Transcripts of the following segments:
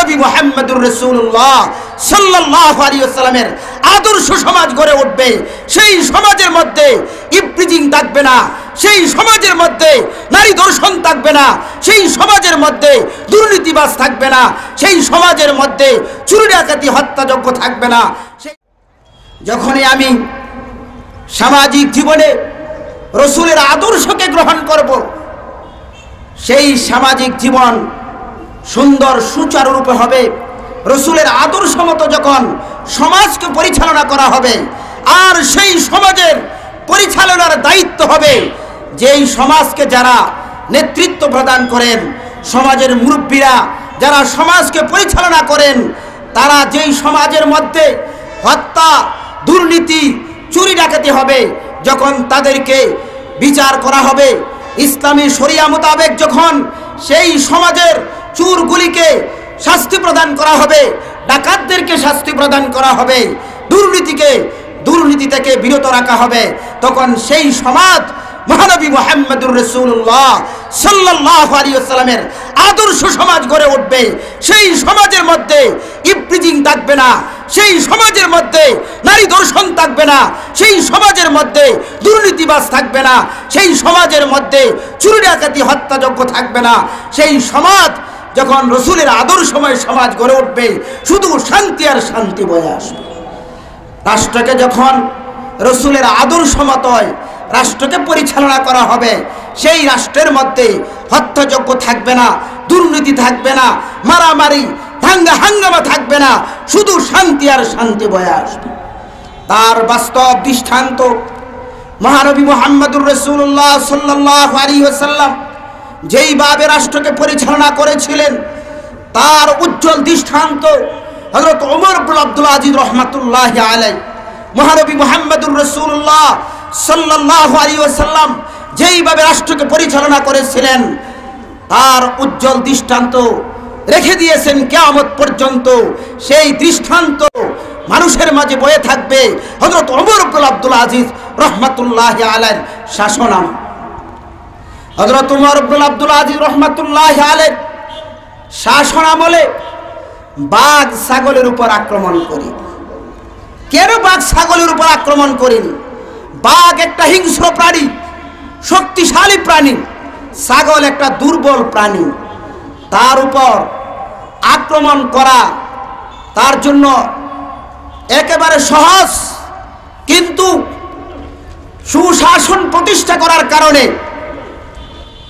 মহানবী মুহাম্মদুর রাসূলুল্লাহ সাল্লাল্লাহু আলাইহি ওয়াসাল্লামের আদর্শ সমাজ গড়ে উঠবে। সেই সমাজের মধ্যে ইফতিজিং থাকবে না, সেই সমাজের মধ্যে নারী দর্শন থাকবে না, সেই সমাজের মধ্যে দুর্নীতিবাজ থাকবে না, সেই সমাজের মধ্যে চুরি ডাকাতি হত্যাযজ্ঞ থাকবে না। যখনই আমি সামাজিক জীবনে রাসূলের আদর্শকে গ্রহণ করব, সেই সামাজিক জীবন সুন্দর সুচারুরূপে হবে। রাসূলের আদর্শ মতো যখন সমাজকে পরিচালনা করা হবে, আর সেই সমাজের পরিচালনার দায়িত্ব হবে যেই সমাজকে যারা নেতৃত্ব প্রদান করেন, সমাজের মুরব্বীরা যারা সমাজকে পরিচালনা করেন, তারা যেই সমাজের মধ্যে হত্যা, দুর্নীতি, চুরি ডাকাতি হবে, যখন তাদেরকে বিচার করা হবে ইসলামী শরিয়া মোতাবেক, যখন সেই সমাজের চোরগুলিকে শাস্তি প্রদান করা হবে, ডাকাতদেরকে শাস্তি প্রদান করা হবে, দুর্নীতি থেকে বিরত রাখা হবে, তখন সেই সমাজ মহানবী মুহাম্মদুর রাসূলুল্লাহ সাল্লাল্লাহু আলাইহি ওয়াসাল্লামের আদর্শ সমাজ গড়ে উঠবে। সেই সমাজের মধ্যে ইফতিজিং থাকবে না, সেই সমাজের মধ্যে নারী দর্শন থাকবে না, সেই সমাজের মধ্যে দুর্নীতিবাজ থাকবে না, সেই সমাজের মধ্যে চুরি ডাকাতি হত্যাযজ্ঞ থাকবে না। সেই সমাজ যখন রাসূলের আদর্শময় সমাজ গড়ে উঠবে, শুধু শান্তি আর শান্তি বয়ে আসবে। রাষ্ট্রকে যখন রাসূলের আদর্শ মতোই রাষ্ট্রকে পরিচালনা করা হবে, সেই রাষ্ট্রের মধ্যে হত্যাযজ্ঞ থাকবে না, দুর্নীতি থাকবে না, মারামারি দাঙ্গা হাঙ্গামা থাকবে না, শুধু শান্তি আর শান্তি বয়ে আসবে। তার বাস্তব দৃষ্টান্ত মহানবী মুহাম্মদুর রাসূলুল্লাহ সাল্লাল্লাহু আলাইহি ওয়াসাল্লাম যেইভাবে রাষ্ট্রকে পরিচালনা করেছিলেন, তার উজ্জ্বল দৃষ্টান্ত হযরত ওমর ইবনে আব্দুল আজিজ রাহমাতুল্লাহি আলাইহি। মহানবী মুহাম্মদুর রাসূলুল্লাহ সাল্লাল্লাহু আলাইহি ওয়াসাল্লাম যেইভাবে রাষ্ট্রকে পরিচালনা করেছিলেন, তার উজ্জ্বল দৃষ্টান্ত রেখে দিয়েছেন কিয়ামত পর্যন্ত। সেই দৃষ্টান্ত মানুষের মাঝে বয়ে থাকবে হযরত ওমর ইবনে আব্দুল আজিজ রাহমাতুল্লাহি আলাইহির শাসনাম। হযরত ওমর ইবনে আব্দুল আজিজ রাহমাতুল্লাহি আলাইহির শাসনামলে বাঘ ছাগলের উপর আক্রমণ করি। কেন বাঘ ছাগলের উপর আক্রমণ করেনি? বাঘ একটা হিংস্র প্রাণী, শক্তিশালী প্রাণী, ছাগল একটা দুর্বল প্রাণী। তার উপর আক্রমণ করা তার জন্য একেবারে সহজ, কিন্তু সুশাসন প্রতিষ্ঠা করার কারণে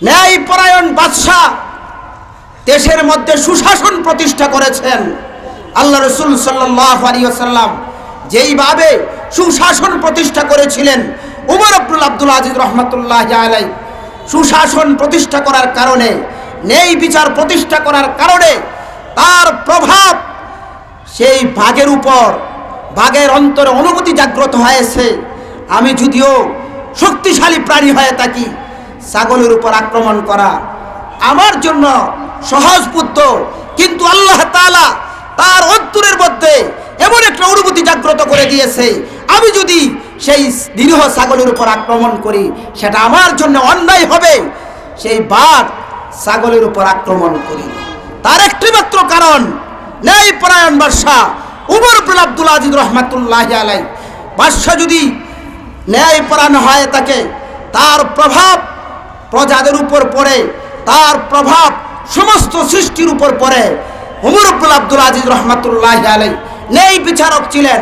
ন্যায়পরায়ণ বাদশাহ দেশের মধ্যে সুশাসন প্রতিষ্ঠা করেছেন। আল্লাহ রাসূল সাল্লাল্লাহু আলাইহি ওয়াসাল্লাম যেইভাবে সুশাসন প্রতিষ্ঠা করেছিলেন, ওমর ইবনে আব্দুল আজিজ রাহমাতুল্লাহি আলাইহি সুশাসন প্রতিষ্ঠা করার কারণে, ন্যায় বিচার প্রতিষ্ঠা করার কারণে তার প্রভাব সেই বাঘের উপর, বাঘের অন্তরে অনুভূতি জাগ্রত হয়েছে, আমি যদিও শক্তিশালী প্রাণী হয়ে থাকি, ছাগলের উপর আক্রমণ করা আমার জন্য সহজবোধ্য, কিন্তু আল্লাহ তাআলা তার অন্তরের মধ্যে এমন একটা অনুভূতি জাগ্রত করে দিয়েছে, আমি যদি সেই নিরীহ ছাগলের উপর আক্রমণ করি সেটা আমার জন্য অন্যায় হবে। সেই বাঘ ছাগলের উপর আক্রমণ করি, তার একটি মাত্র কারণ, ন্যায়পরায়ণ বাদশাহ ওমর ইবনে আব্দুল আজিজ রাহমাতুল্লাহি আলাইহি। বাদশাহ যদি ন্যায়পরায়ণ হয়ে থাকে, তার প্রভাব প্রজাদের উপর পড়ে, তার প্রভাব সমস্ত সৃষ্টির উপর পড়ে। ওমর ইবনে আব্দুল আজিজ রাহমাতুল্লাহি আলাইহি ন্যায় বিচারক ছিলেন,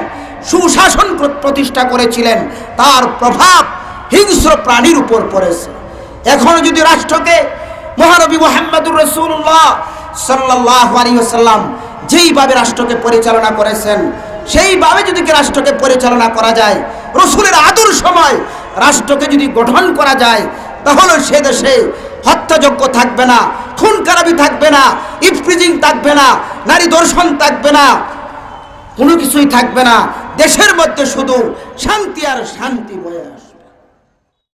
সুশাসন প্রতিষ্ঠা করেছিলেন, তার প্রভাব হিংস্র প্রাণীর উপর পড়েছে। এখন যদি রাষ্ট্রকে মহানবী মুহাম্মদুর রাসূলুল্লাহ সাল্লাল্লাহু আলাইহি ওয়াসাল্লাম যেইভাবে রাষ্ট্রকে পরিচালনা করেছেন, সেইভাবে যদি রাষ্ট্রকে পরিচালনা করা যায়, রাসূলের আদর্শময় রাষ্ট্রকে যদি গঠন করা যায়, তাহলে সে দেশে হত্যাযজ্ঞ থাকবে না, খুন খারাপি থাকবে না, ইফতিজিং থাকবে না, নারী দর্শন থাকবে না, কোনো কিছুই থাকবে না। দেশের মধ্যে শুধু শান্তি আর শান্তি বয়ে